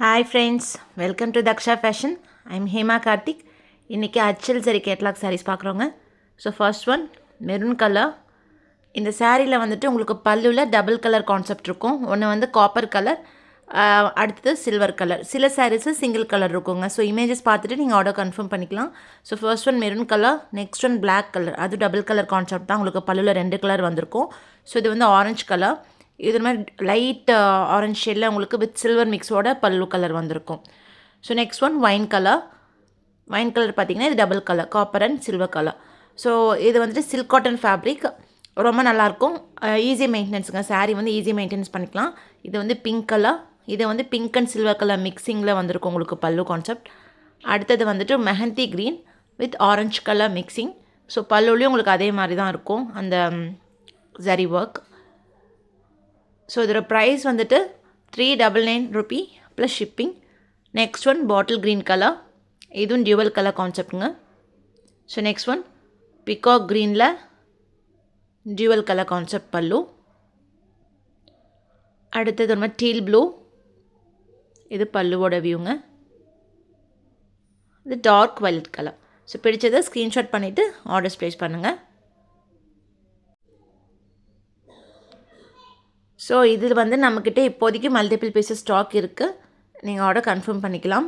Hi friends, welcome to Daksha fashion. I'm Hema Karthik. இன்றைக்கி அச்சல் சரி கேட்லாக் சாரீஸ் பார்க்குறோங்க. So first one maroon colour. இந்த சாரியில் வந்துட்டு உங்களுக்கு பல்லுவில் டபுள் கலர் கான்செப்ட் இருக்கும். ஒன்று வந்து காப்பர் கலர், அடுத்தது சில்வர் கலர். சில சாரீஸு சிங்கிள் கலர் இருக்குங்க. ஸோ இமேஜஸ் பார்த்துட்டு நீங்கள் ஆர்டர் கன்ஃபார்ம் பண்ணிக்கலாம். So first one maroon colour, next one black colour. அது டபுள் கலர் கான்செப்ட் தான். உங்களுக்கு பல்லுவில் 2 கலர் வந்திருக்கும். ஸோ இது வந்து ஆரஞ்சு கலர். இது மாதிரி லைட் ஆரஞ்ச் ஷேடில் உங்களுக்கு வித் சில்வர் மிக்ஸோட பல்லு கலர் வந்திருக்கும். So next one wine colour. Wine colour பார்த்திங்கன்னா இது double colour, copper and silver colour. So இது வந்துட்டு சில்க் காட்டன் ஃபேப்ரிக், ரொம்ப நல்லாயிருக்கும். ஈஸி மெயின்டெனன்ஸுங்க. சாரீ வந்து ஈஸி மெயின்டெனன்ஸ் பண்ணிக்கலாம். இது வந்து பிங்க் கலர். இது வந்து பிங்க் அண்ட் சில்வர் கலர் மிக்சிங்கில் வந்திருக்கும் உங்களுக்கு பல்லு கான்செப்ட். அடுத்தது வந்துட்டு mehndi green with orange colour mixing. ஸோ பல்லுலேயும் உங்களுக்கு அதே மாதிரி தான் இருக்கும் அந்த ஜரி ஒர்க். ஸோ இதோட ப்ரைஸ் வந்துட்டு 399 rupee plus shipping. Next one bottle green colour. இதுவும் டியூவல் கலர் கான்செப்ட்டுங்க. ஸோ நெக்ஸ்ட் ஒன் பிகாக் க்ரீனில் டியூவல் கலர் கான்செப்ட் பல்லு. அடுத்தது ஒரு மாதிரி டீல் ப்ளூ. இது பல்லுவோட வியூங்க. இது டார்க் வயலட் கலர். ஸோ பிடிச்சதை ஸ்க்ரீன்ஷாட் பண்ணிவிட்டு ஆர்டர்ஸ் ப்ளேஸ் பண்ணுங்கள். ஸோ இதில் வந்து நம்மக்கிட்ட இப்போதைக்கு மல்டிபிள் பீசஸ் ஸ்டாக் இருக்குது. நீங்கள் ஆர்டர் கன்ஃபார்ம் பண்ணிக்கலாம்.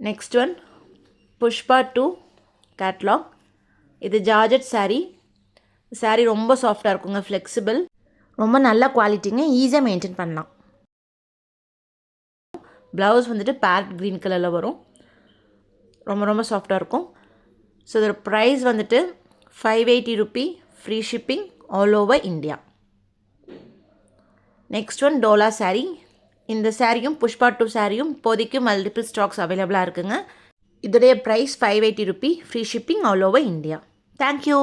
Next one Pushpa 2 catalogue. இது ஜார்ஜெட் சாரீ. சாரீ ரொம்ப சாஃப்டாக இருக்குங்க, ஃப்ளெக்சிபிள், ரொம்ப நல்ல குவாலிட்டிங்க, ஈஸியாக மெயின்டைன் பண்ணலாம். ப்ளவுஸ் வந்துட்டு பேரட் க்ரீன் கலரில் வரும். ரொம்ப ரொம்ப சாஃப்டாக இருக்கும். ஸோ இதோட ப்ரைஸ் வந்துட்டு 580 rupee, free shipping all over India. Next one Dola sari. இந்த சாரியும் புஷ்பா 2 சாரியும் இப்போதைக்கு மல்டிபிள் ஸ்டாக்ஸ் அவைலபிளாக இருக்குங்க. இதோடைய price 580 rupee, free shipping all over India. Thank you.